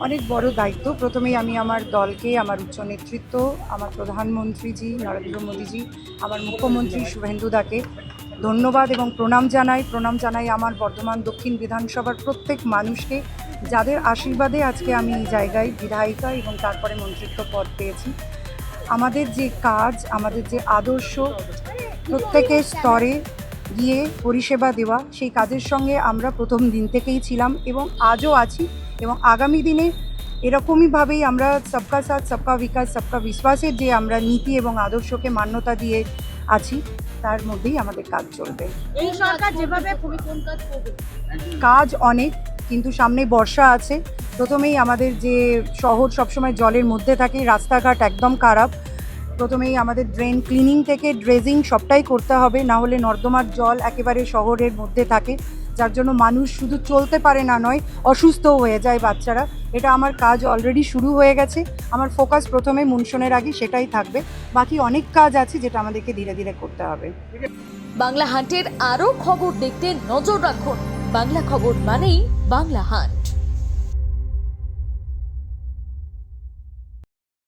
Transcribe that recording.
অনেক বড় দায়িত্ব। প্রথমেই আমি আমার দলকে, আমার উচ্চ নেতৃত্ব, আমার প্রধানমন্ত্রীজি নরেন্দ্র মোদীজি, আমার মুখ্যমন্ত্রী শুভেন্দু দাকে ধন্যবাদ এবং প্রণাম জানাই আমার বর্ধমান দক্ষিণ বিধানসভার প্রত্যেক মানুষকে, যাদের আশীর্বাদে আজকে আমি এই জায়গায় বিধায়িকা এবং তারপরে মন্ত্রিত্ব পদ পেয়েছি। আমাদের যে কাজ, আমাদের যে আদর্শ, প্রত্যেকের স্তরে গিয়ে পরিষেবা দেওয়া, সেই কাজের সঙ্গে আমরা প্রথম দিন থেকেই ছিলাম এবং আজও আছি এবং আগামী দিনে এরকমইভাবেই আমরা সবকা সাথ সবকা বিকাশ সবকা বিশ্বাসের যে আমরা নীতি এবং আদর্শকে মান্যতা দিয়ে আছি, তার মধ্যেই আমাদের কাজ চলবে। এই সরকার যেভাবে কোন কাজ করবে? কাজ অনেক, কিন্তু সামনে বর্ষা আছে। প্রথমেই আমাদের যে শহর সবসময় জলের মধ্যে থাকে, রাস্তাঘাট একদম খারাপ। প্রথমেই আমাদের ড্রেন ক্লিনিং থেকে ড্রেজিং সবটাই করতে হবে, না হলে নর্দমার জল একেবারে শহরের মধ্যে থাকে, যার জন্য মানুষ শুধু চলতে পারে না নয়, অসুস্থও হয়ে যায় বাচ্চারা। এটা আমার কাজ অলরেডি শুরু হয়ে গেছে। আমার ফোকাস প্রথমে মনসুনের আগে সেটাই থাকবে। বাকি অনেক কাজ আছে যেটা আমাদেরকে ধীরে ধীরে করতে হবে। বাংলা হান্টের আরও খবর দেখতে নজর রাখুন। বাংলা খবর মানেই বাংলা হান্ট।